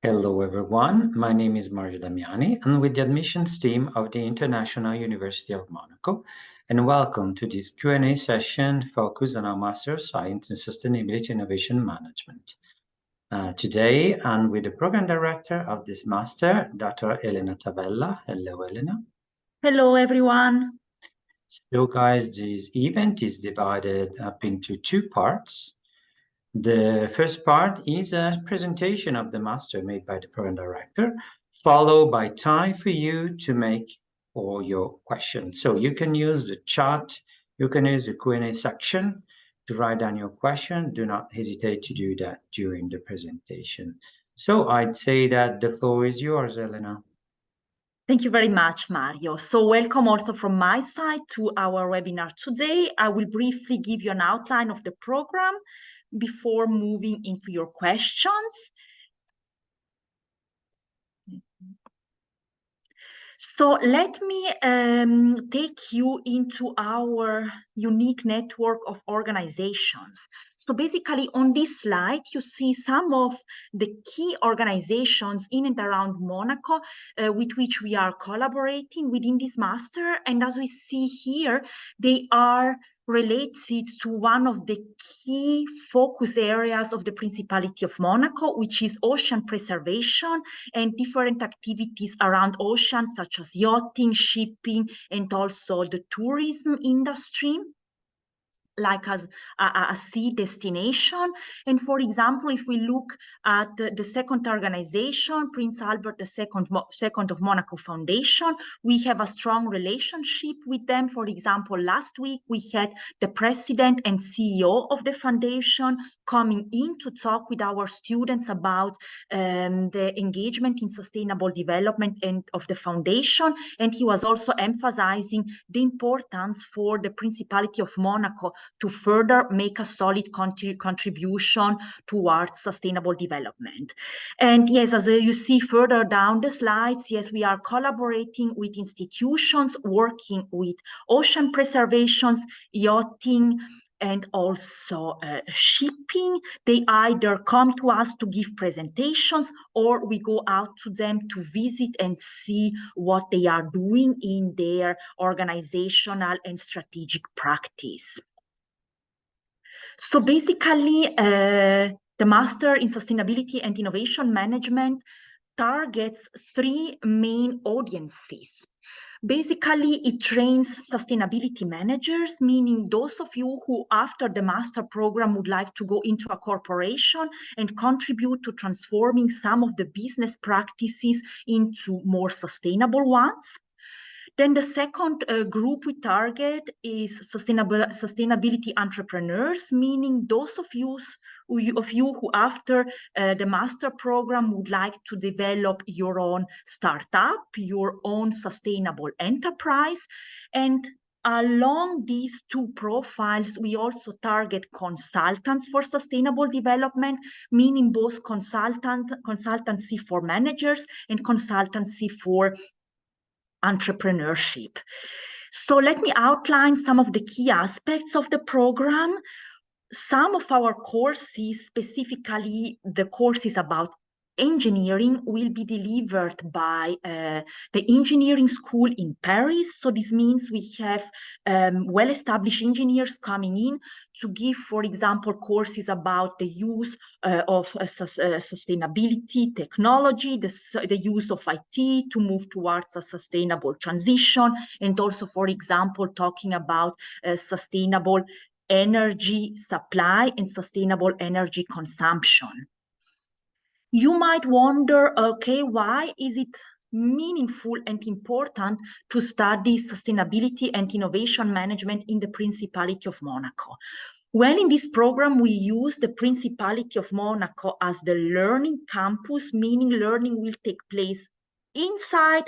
Hello, everyone. My name is Mario Damiani. I'm with the admissions team of the International University of Monaco, and welcome to this Q&A session focused on our Master of Science in Sustainability Innovation Management. Today, I'm with the Program Director of this Master, Dr. Elena Tabella. Hello, Elena. Hello, everyone. So, guys, this event is divided up into two parts. The first part is a presentation of the master made by the program director, followed by time for you to make all your questions. So you can use the chat, you can use the Q&A section to write down your question. Do not hesitate to do that during the presentation. So I'd say that the floor is yours, Elena. Thank you very much, Mario. So welcome also from my side to our webinar today. I will briefly give you an outline of the program before moving into your questions. So let me take you into our unique network of organizations. So basically on this slide, you see some of the key organizations in and around Monaco with which we are collaborating within this master. And as we see here, they are related to one of the key focus areas of the Principality of Monaco, which is ocean preservation and different activities around ocean, such as yachting, shipping, and also the tourism industry, like as a sea destination. And for example, if we look at the second organization, Prince Albert II of Monaco Foundation, we have a strong relationship with them. For example, last week we had the president and CEO of the foundation coming in to talk with our students about the engagement in sustainable development and of the foundation. And he was also emphasizing the importance for the Principality of Monaco to further make a solid contribution towards sustainable development. And yes, as you see further down the slides, yes, we are collaborating with institutions working with ocean preservations, yachting, and also shipping. They either come to us to give presentations or we go out to them to visit and see what they are doing in their organizational and strategic practice. So basically, the Master in Sustainability and Innovation Management targets three main audiences. Basically, it trains sustainability managers, meaning those of you who after the master program would like to go into a corporation and contribute to transforming some of the business practices into more sustainable ones. Then the second group we target is sustainability entrepreneurs, meaning those of you who after the master program would like to develop your own startup, your own sustainable enterprise. And along these two profiles, we also target consultants for sustainable development, meaning both consultancy for managers and consultancy for entrepreneurship. So let me outline some of the key aspects of the program. Some of our courses, specifically the courses about engineering, will be delivered by the engineering school in Paris. So this means we have well-established engineers coming in to give, for example, courses about the use of sustainability technology, the use of IT to move towards a sustainable transition, and also, for example, talking about sustainable energy supply and sustainable energy consumption. You might wonder, okay, why is it meaningful and important to study sustainability and innovation management in the Principality of Monaco? Well, in this program, we use the Principality of Monaco as the learning campus, meaning learning will take place inside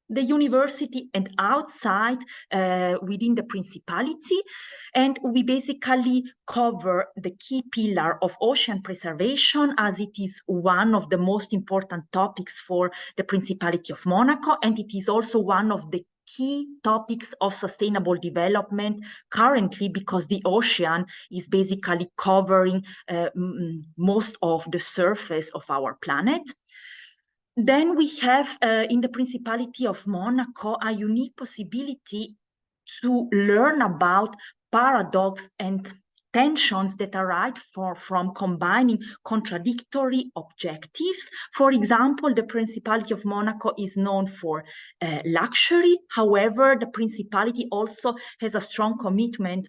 the university and outside within the Principality. And we basically cover the key pillar of ocean preservation, as it is one of the most important topics for the Principality of Monaco. And it is also one of the key topics of sustainable development currently, because the ocean is basically covering most of the surface of our planet. Then we have in the Principality of Monaco a unique possibility to learn about paradox and tensions that arise from combining contradictory objectives. For example, the Principality of Monaco is known for luxury. However, the Principality also has a strong commitment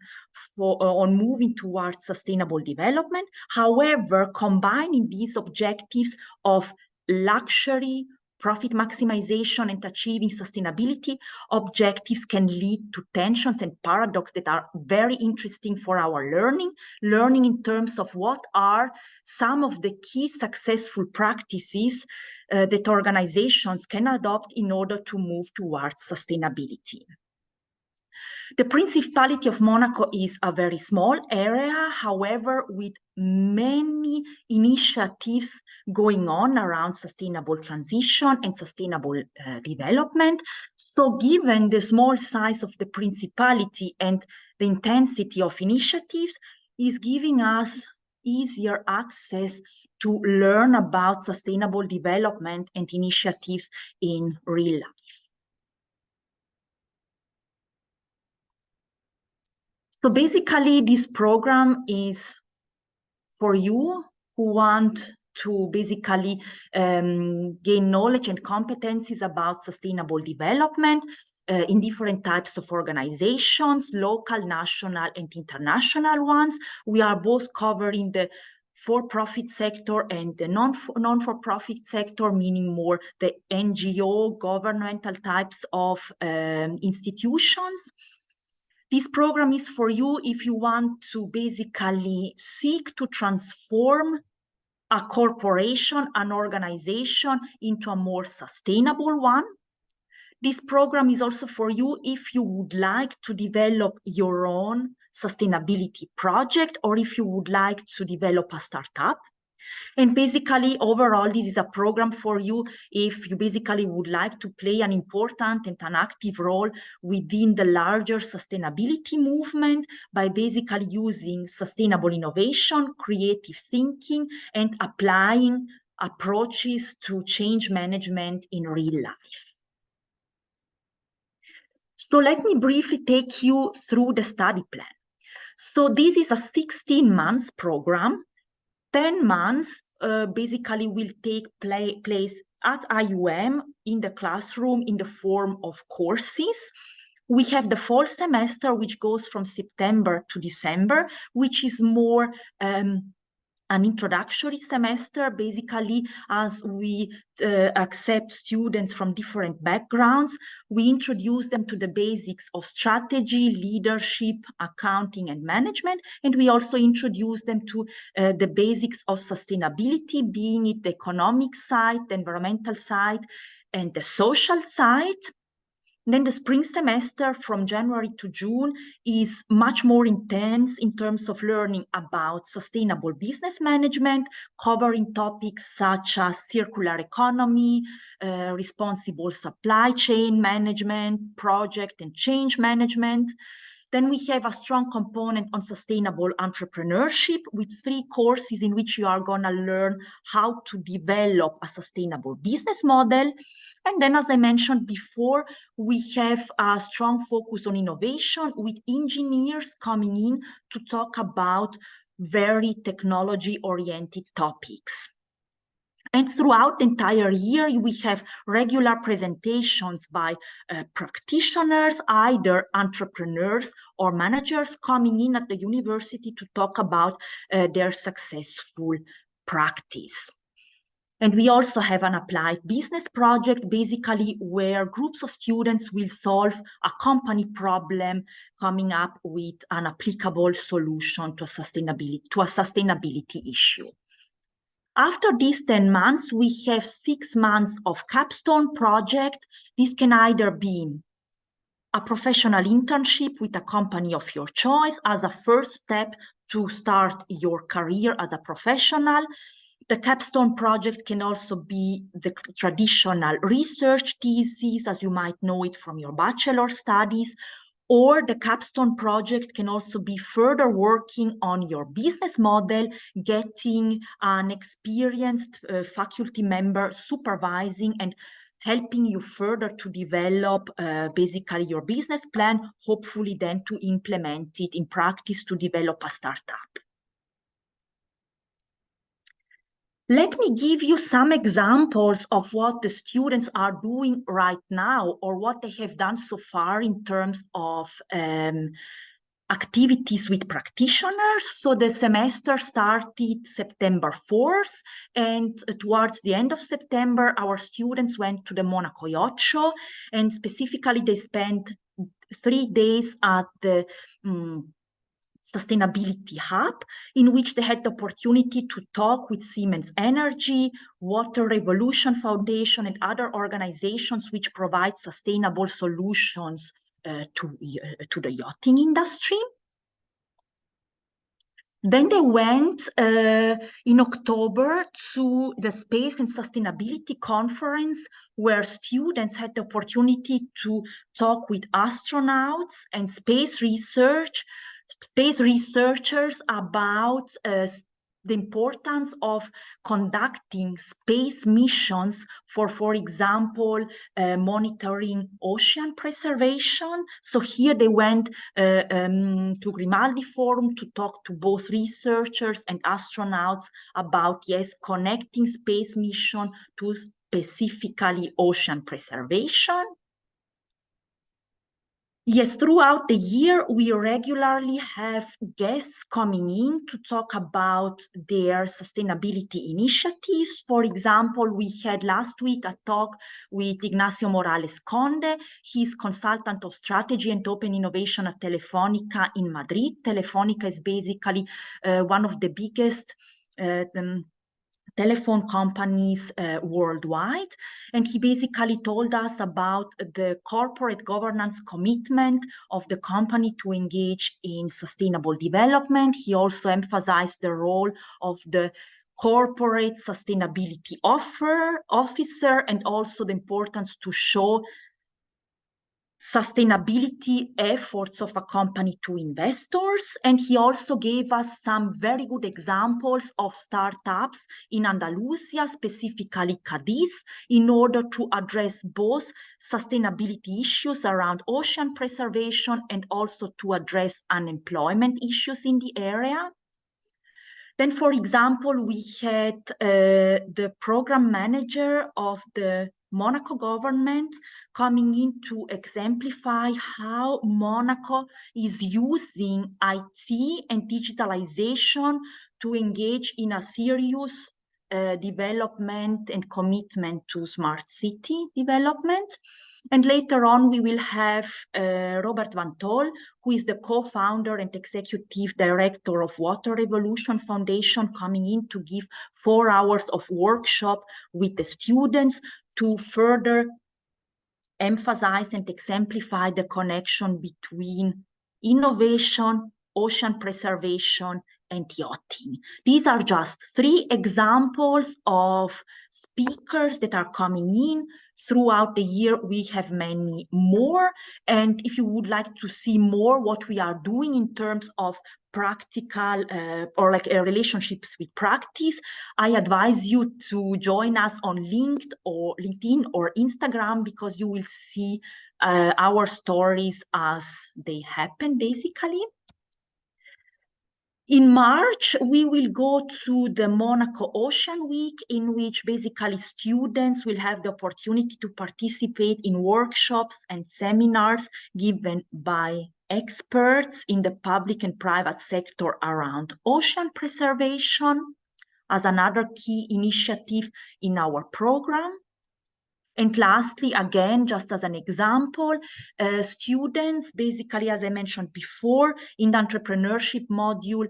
on moving towards sustainable development. However, combining these objectives of luxury, profit maximization, and achieving sustainability objectives can lead to tensions and paradox that are very interesting for our learning in terms of what are some of the key successful practices that organizations can adopt in order to move towards sustainability. The Principality of Monaco is a very small area, however, with many initiatives going on around sustainable transition and sustainable development. So given the small size of the Principality and the intensity of initiatives, is giving us easier access to learn about sustainable development and initiatives in real life. So basically, this program is for you who want to basically gain knowledge and competencies about sustainable development in different types of organizations, local, national, and international ones. We are both covering the for-profit sector and the non-for-profit sector, meaning more the NGO, governmental types of institutions. This program is for you if you want to basically seek to transform a corporation, an organization into a more sustainable one. This program is also for you if you would like to develop your own sustainability project or if you would like to develop a startup. And basically, overall, this is a program for you if you basically would like to play an important and an active role within the larger sustainability movement by basically using sustainable innovation, creative thinking, and applying approaches to change management in real life. So let me briefly take you through the study plan. So this is a 16-month program. 10 months basically will take place at IUM in the classroom in the form of courses. We have the fall semester, which goes from September to December, which is more an introductory semester, basically, as we accept students from different backgrounds. We introduce them to the basics of strategy, leadership, accounting, and management. And we also introduce them to the basics of sustainability, being it the economic side, the environmental side, and the social side. Then the spring semester from January to June is much more intense in terms of learning about sustainable business management, covering topics such as circular economy, responsible supply chain management, project and change management. Then we have a strong component on sustainable entrepreneurship with 3 courses in which you are going to learn how to develop a sustainable business model. And then, as I mentioned before, we have a strong focus on innovation with engineers coming in to talk about very technology-oriented topics. And throughout the entire year, we have regular presentations by practitioners, either entrepreneurs or managers coming in at the university to talk about their successful practice. And we also have an applied business project, basically where groups of students will solve a company problem, coming up with an applicable solution to a sustainability issue. After these 10 months, we have 6 months of capstone project. This can either be a professional internship with a company of your choice as a first step to start your career as a professional. The capstone project can also be the traditional research thesis, as you might know it from your bachelor studies, Or the capstone project can also be further working on your business model, getting an experienced faculty member supervising and helping you further to develop basically your business plan, hopefully then to implement it in practice to develop a startup. Let me give you some examples of what the students are doing right now or what they have done so far in terms of activities with practitioners. So the semester started September 4th, and towards the end of September, our students went to the Monaco Yacht Show, and specifically they spent 3 days at the Sustainability Hub, in which they had the opportunity to talk with Siemens Energy, Water Revolution Foundation, and other organizations which provide sustainable solutions to the yachting industry. Then they went in October to the Space and Sustainability Conference, where students had the opportunity to talk with astronauts and space researchers about the importance of conducting space missions for example, monitoring ocean preservation. So here they went to Grimaldi Forum to talk to both researchers and astronauts about, yes, connecting space mission to specifically ocean preservation. Yes, throughout the year, we regularly have guests coming in to talk about their sustainability initiatives. For example, we had last week a talk with Ignacio Morales Conde. He's consultant of strategy and open innovation at Telefónica in Madrid. Telefónica is basically one of the biggest telephone companies worldwide. And he basically told us about the corporate governance commitment of the company to engage in sustainable development. He also emphasized the role of the corporate sustainability officer and also the importance to show sustainability efforts of a company to investors. And he also gave us some very good examples of startups in Andalusia, specifically Cadiz, in order to address both sustainability issues around ocean preservation and also to address unemployment issues in the area. Then, for example, we had the program manager of the Monaco government coming in to exemplify how Monaco is using IT and digitalization to engage in a serious development and commitment to smart city development. And later on, we will have Robert Van Tol, who is the co-founder and executive director of Water Revolution Foundation, coming in to give 4 hours of workshop with the students to further emphasize and exemplify the connection between innovation, ocean preservation, and yachting. These are just 3 examples of speakers that are coming in. Throughout the year, we have many more. And if you would like to see more what we are doing in terms of practical or like relationships with practice, I advise you to join us on LinkedIn or Instagram, because you will see our stories as they happen, basically. In March, we will go to the Monaco Ocean Week, in which basically students will have the opportunity to participate in workshops and seminars given by experts in the public and private sector around ocean preservation as another key initiative in our program. And lastly, again, just as an example, students, basically, as I mentioned before, in the entrepreneurship module,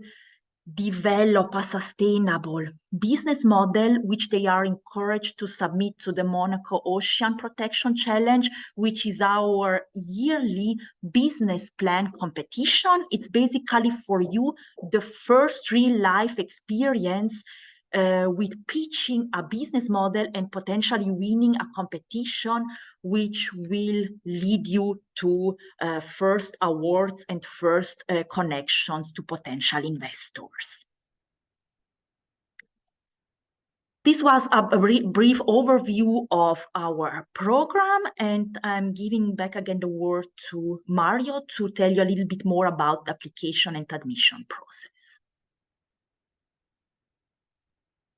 develop a sustainable business model, which they are encouraged to submit to the Monaco Ocean Protection Challenge, which is our yearly business plan competition. It's basically for you the first real life experience with pitching a business model and potentially winning a competition, which will lead you to first awards and first connections to potential investors. This was a brief overview of our program, and I'm giving back again the word to Mario to tell you a little bit more about the application and admission process.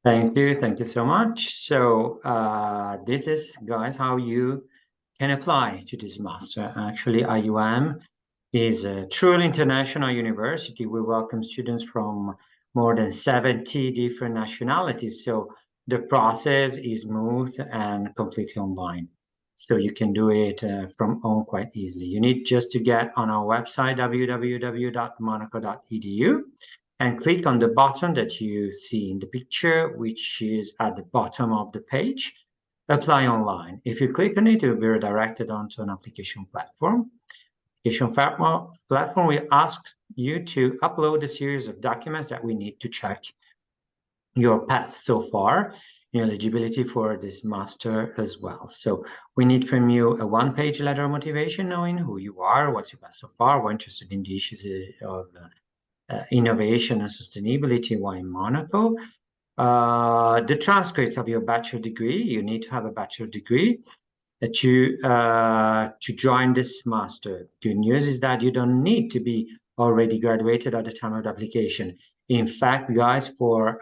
Thank you so much. So this is, guys, how you can apply to this master. Actually, IUM is a truly international university. We welcome students from more than 70 different nationalities. So the process is smooth and completely online. So you can do it from home quite easily. You need just to get on our website, www.monaco.edu, and click on the button that you see in the picture, which is at the bottom of the page, apply online. If you click on it, you'll be redirected onto an application platform. Platform will ask you to upload a series of documents that we need to check your path so far, your eligibility for this master as well. So we need from you a one-page letter of motivation, knowing who you are, what's your path so far, we're interested in the issues of innovation and sustainability, why in Monaco. The transcripts of your bachelor degree, you need to have a bachelor degree to join this master. Good news is that you don't need to be already graduated at the time of the application. In fact, guys, for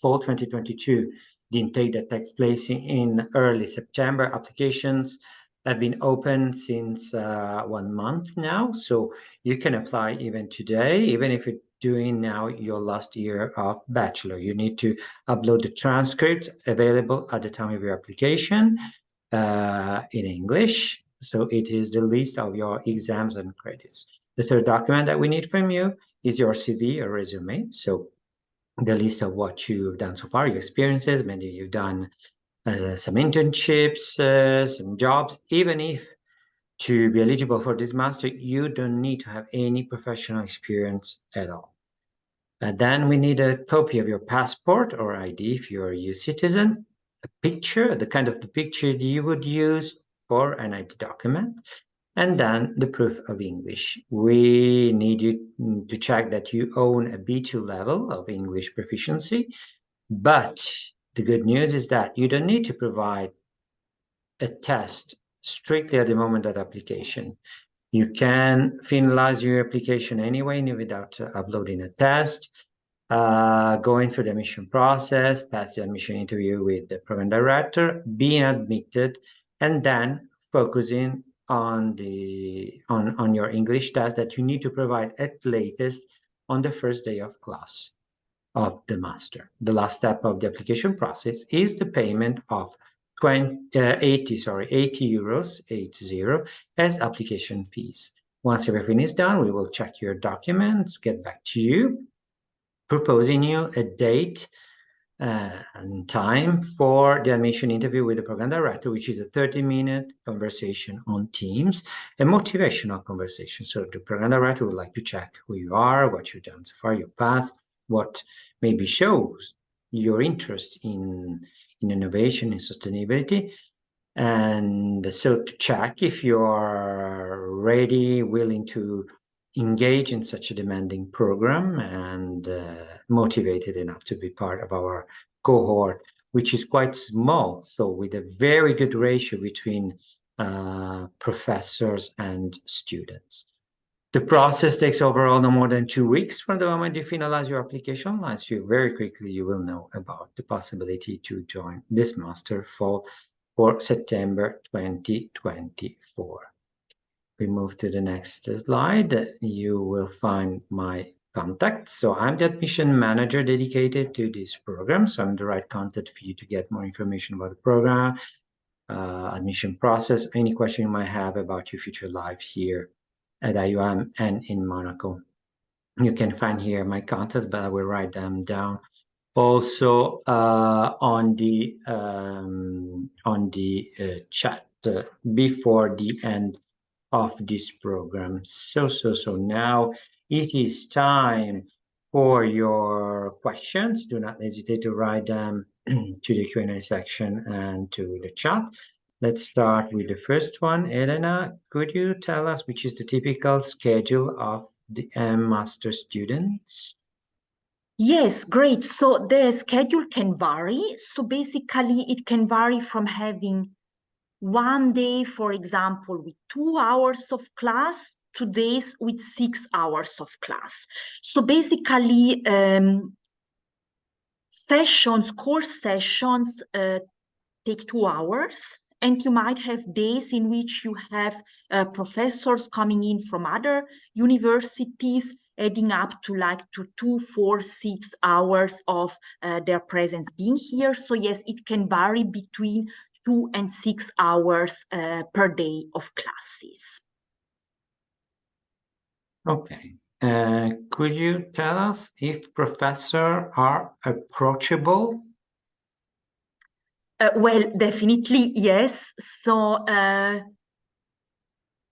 fall 2022, the intake that takes place in early September, applications have been open since 1 month now. So you can apply even today, even if you're doing now your last year of bachelor. You need to upload the transcript available at the time of your application in English. So it is the list of your exams and credits. The third document that we need from you is your CV or resume. So the list of what you've done so far, your experiences, maybe you've done some internships, some jobs. Even if to be eligible for this master, you don't need to have any professional experience at all. Then we need a copy of your passport or ID if you're a EU citizen, a picture, the kind of the picture you would use for an ID document, and then the proof of English. We need you to check that you own a B2 level of English proficiency, but the good news is that you don't need to provide a test strictly at the moment of application. You can finalize your application anyway without uploading a test, going through the admission process, pass the admission interview with the program director, being admitted, and then focusing on your English test that you need to provide at latest on the first day of class of the master. The last step of the application process is the payment of 80 euros, 80, as application fees. Once everything is done, we will check your documents, get back to you, proposing you a date and time for the admission interview with the program director, which is a 30-minute conversation on Teams, a motivational conversation. So the program director would like to check who you are, what you've done so far, your path, what maybe shows your interest in innovation and sustainability. And so to check if you are ready, willing to engage in such a demanding program and motivated enough to be part of our cohort, which is quite small. So with a very good ratio between professors and students. The process takes overall no more than 2 weeks from the moment you finalize your application. Once you very quickly, you will know about the possibility to join this master for September 2024. We move to the next slide. You will find my contacts. So I'm the admission manager dedicated to this program. So I'm the right contact for you to get more information about the program, admission process, any question you might have about your future life here at IUM and in Monaco. You can find here my contacts, but I will write them down also on the chat before the end of this program. So now it is time for your questions. Do not hesitate to write them to the Q&A section and to the chat. Let's start with the first one. Elena, could you tell us which is the typical schedule of the master students? Yes, great. So the schedule can vary. So basically, it can vary from having one day, for example, with 2 hours of class, to days with 6 hours of class. So basically, course sessions take 2 hours, and you might have days in which you have professors coming in from other universities, adding up to like 2, 4, 6 hours of their presence being here. So yes, it can vary between 2 and 6 hours per day of classes. Okay. Could you tell us if professors are approachable? Well, definitely yes. So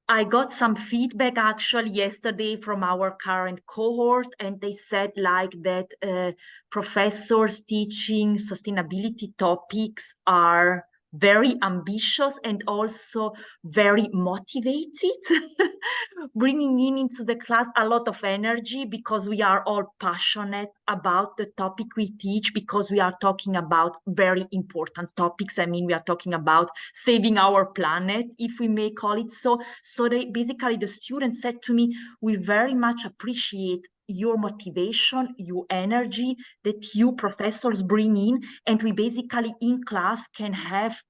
I got some feedback actually yesterday from our current cohort, and they said like that professors teaching sustainability topics are very ambitious and also very motivated, bringing into the class a lot of energy because we are all passionate about the topic we teach, because we are talking about very important topics. I mean, we are talking about saving our planet, if we may call it so. So the students said to me, we very much appreciate your motivation, your energy that you professors bring in, and we basically in class can have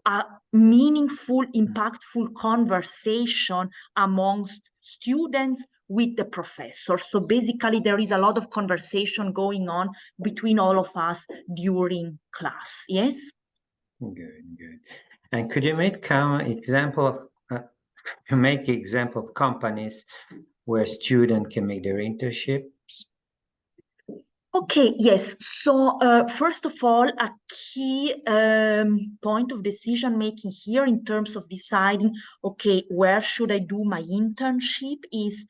a meaningful, impactful conversation amongst students with the professor. So basically there is a lot of conversation going on between all of us during class. Yes? Good, good. And could you make example of companies where students can make their internships? Okay, yes. So first of all, a key point of decision making here in terms of deciding, okay, where should I do my internship is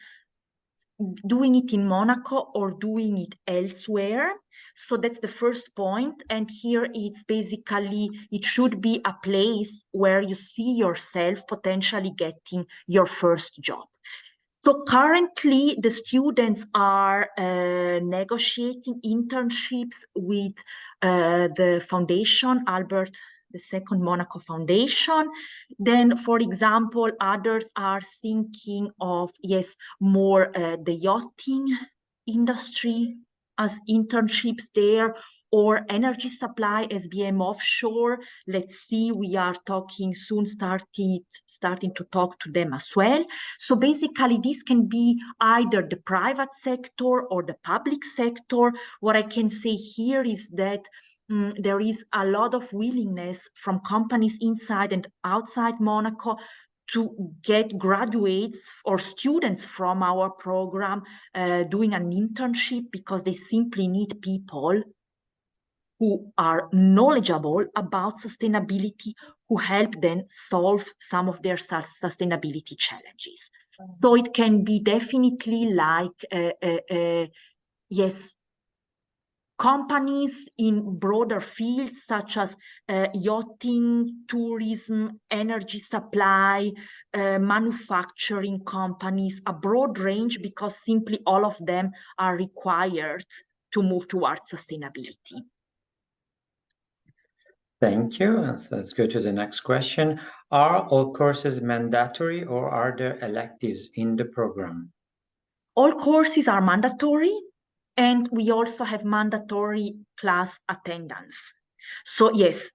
doing it in Monaco or doing it elsewhere. So that's the first point. And here it's basically, it should be a place where you see yourself potentially getting your first job. So currently, the students are negotiating internships with the foundation, Albert II Monaco Foundation. Then, for example, others are thinking of, yes, more the yachting industry as internships there, or energy supply SBM offshore. Let's see, we are talking soon, starting to talk to them as well. So basically, this can be either the private sector or the public sector. What I can say here is that there is a lot of willingness from companies inside and outside Monaco to get graduates or students from our program doing an internship, because they simply need people who are knowledgeable about sustainability, who help them solve some of their sustainability challenges. So it can be definitely like, yes, companies in broader fields such as yachting, tourism, energy supply, manufacturing companies, a broad range, because simply all of them are required to move towards sustainability. Thank you. Let's go to the next question. Are all courses mandatory or are there electives in the program? All courses are mandatory, and we also have mandatory class attendance. So yes,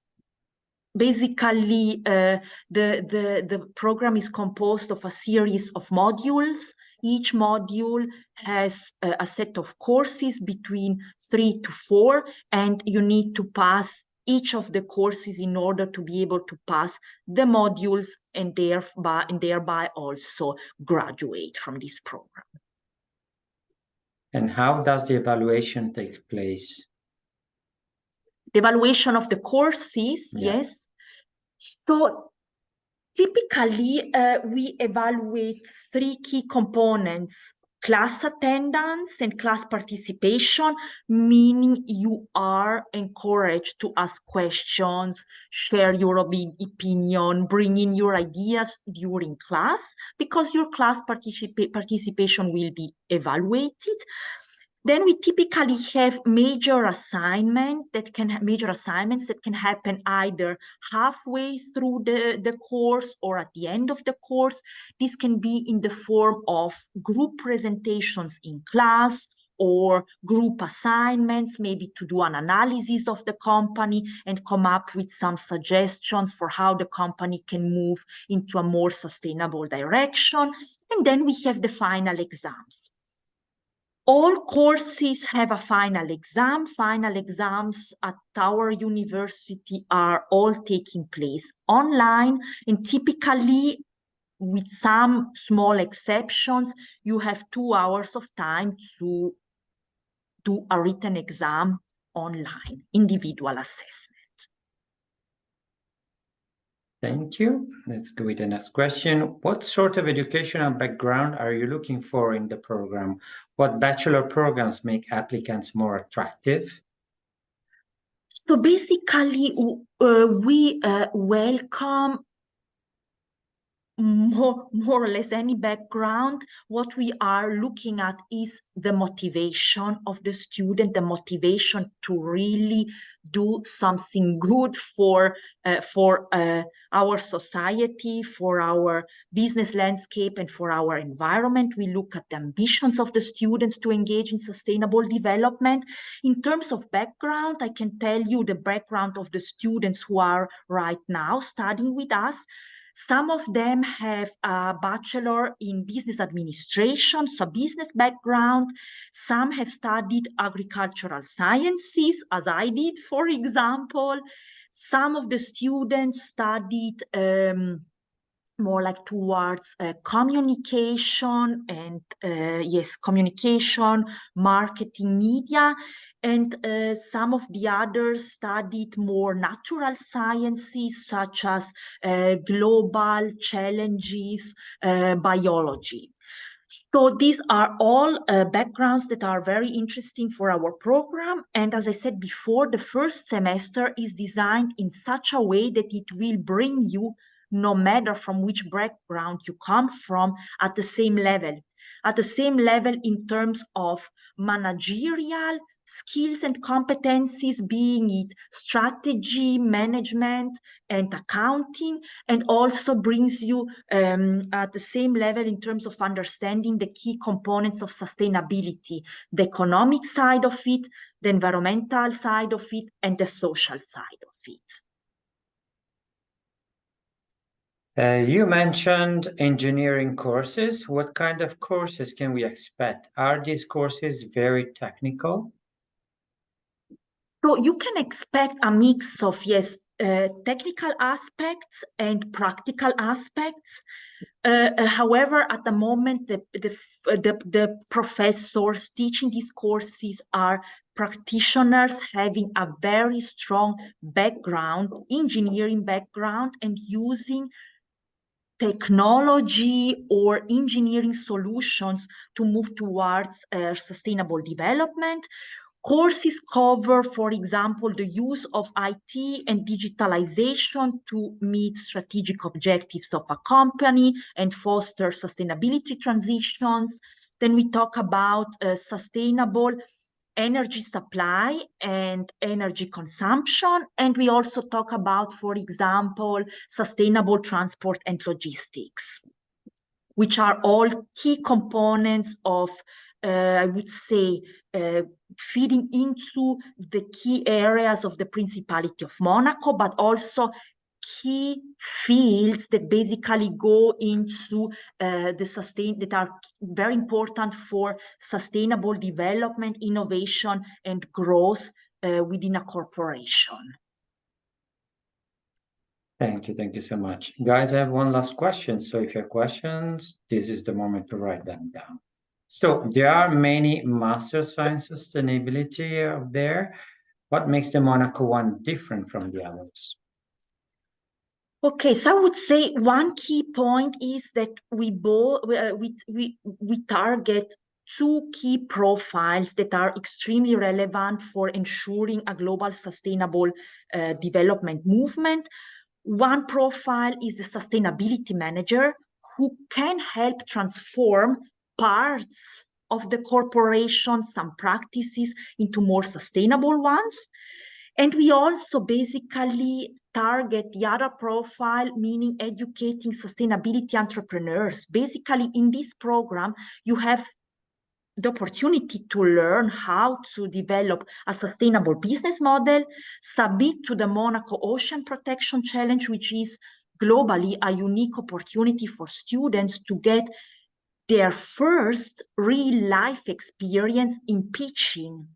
basically the program is composed of a series of modules. Each module has a set of courses between 3 to 4, and you need to pass each of the courses in order to be able to pass the modules and thereby also graduate from this program. And how does the evaluation take place? The evaluation of the courses, yes. So typically, we evaluate 3 key components: class attendance and class participation, meaning you are encouraged to ask questions, share your opinion, bring in your ideas during class, because your class participation will be evaluated. Then we typically have major assignments that can happen either halfway through the course or at the end of the course. This can be in the form of group presentations in class or group assignments, maybe to do an analysis of the company and come up with some suggestions for how the company can move into a more sustainable direction. And then we have the final exams. All courses have a final exam. Final exams at our university are all taking place online, and typically, with some small exceptions, you have 2 hours of time to do a written exam online, individual assessment. Thank you. Let's go with the next question. What sort of educational background are you looking for in the program? What bachelor programs make applicants more attractive? So basically, we welcome more or less any background. What we are looking at is the motivation of the student, the motivation to really do something good for our society, for our business landscape, and for our environment. We look at the ambitions of the students to engage in sustainable development. In terms of background, I can tell you the background of the students who are right now studying with us. Some of them have a bachelor in business administration, so business background. Some have studied agricultural sciences, as I did, for example. Some of the students studied more like towards communication and communication, marketing, media. And some of the others studied more natural sciences, such as global challenges, biology. So these are all backgrounds that are very interesting for our program. And as I said before, the first semester is designed in such a way that it will bring you, no matter from which background you come from, at the same level in terms of managerial skills and competencies, being it strategy, management, and accounting, and also brings you at the same level in terms of understanding the key components of sustainability, the economic side of it, the environmental side of it, and the social side of it. You mentioned engineering courses. What kind of courses can we expect? Are these courses very technical? So you can expect a mix of, technical aspects and practical aspects. However, at the moment, the professors teaching these courses are practitioners having a very strong background, engineering background, and using technology or engineering solutions to move towards sustainable development. Courses cover, for example, the use of IT and digitalization to meet strategic objectives of a company and foster sustainability transitions. Then we talk about sustainable energy supply and energy consumption. And we also talk about, for example, sustainable transport and logistics, which are all key components of, I would say, feeding into the key areas of the Principality of Monaco, but also key fields that basically go into that are very important for sustainable development, innovation, and growth within a corporation. Thank you so much. Guys, I have one last question. So if you have questions, this is the moment to write them down. So there are many master science sustainability out there. What makes the Monaco one different from the others? Okay, so I would say one key point is that we target two key profiles that are extremely relevant for ensuring a global sustainable development movement. One profile is the sustainability manager, who can help transform parts of the corporation, some practices, into more sustainable ones. And we also basically target the other profile, meaning educating sustainability entrepreneurs. Basically, in this program, you have the opportunity to learn how to develop a sustainable business model, submit to the Monaco Ocean Protection Challenge, which is globally a unique opportunity for students to get their first real life experience in pitching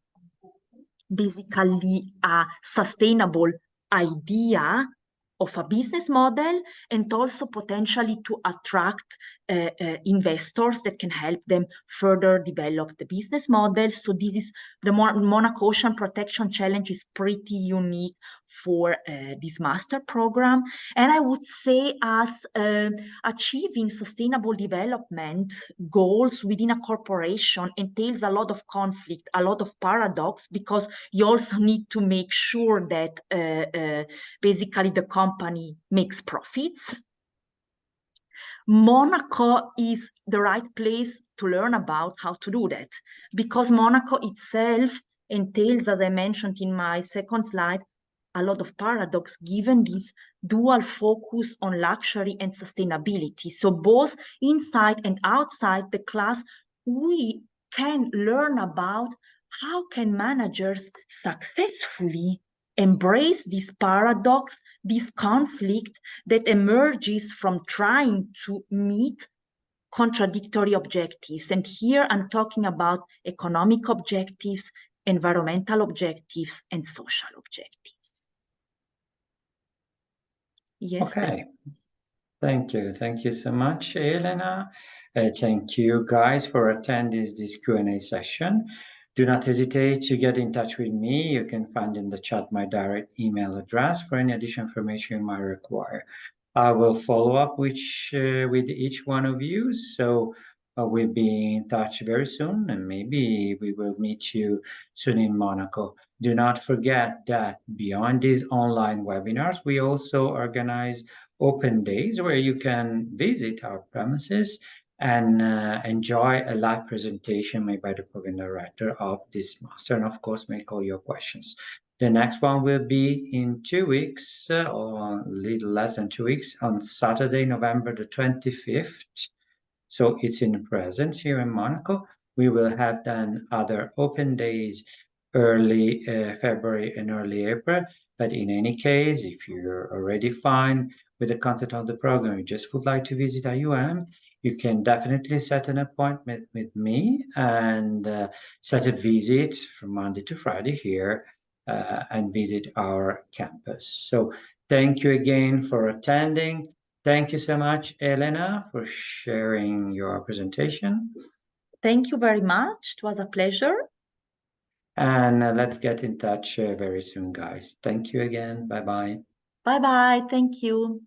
basically a sustainable idea of a business model, and also potentially to attract investors that can help them further develop the business model. So this is the Monaco Ocean Protection Challenge is pretty unique for this master program. And I would say as achieving sustainable development goals within a corporation entails a lot of conflict, a lot of paradox, because you also need to make sure that basically the company makes profits. Monaco is the right place to learn about how to do that, because Monaco itself entails, as I mentioned in my second slide, a lot of paradox given this dual focus on luxury and sustainability. So both inside and outside the class, we can learn about how can managers successfully embrace this paradox, this conflict that emerges from trying to meet contradictory objectives. And here I'm talking about economic objectives, environmental objectives, and social objectives. Yes. Okay. Thank you. Thank you so much, Elena. Thank you guys for attending this Q&A session. Do not hesitate to get in touch with me. You can find in the chat my direct email address for any additional information you might require. I will follow up with each one of you. So we'll be in touch very soon, and maybe we will meet you soon in Monaco. Do not forget that beyond these online webinars, we also organize open days where you can visit our premises and enjoy a live presentation made by the program director of this master, and of course make all your questions. The next one will be in 2 weeks, or a little less than 2 weeks, on Saturday, November the 25th. So it's in the present here in Monaco. We will have then other open days early February and early April. But in any case, if you're already fine with the content of the program, you just would like to visit IUM, you can definitely set an appointment with me and set a visit from Monday to Friday here and visit our campus. So thank you again for attending. Thank you so much, Elena, for sharing your presentation. Thank you very much. It was a pleasure. And let's get in touch very soon, guys. Thank you again. Bye-bye. Bye-bye. Thank you.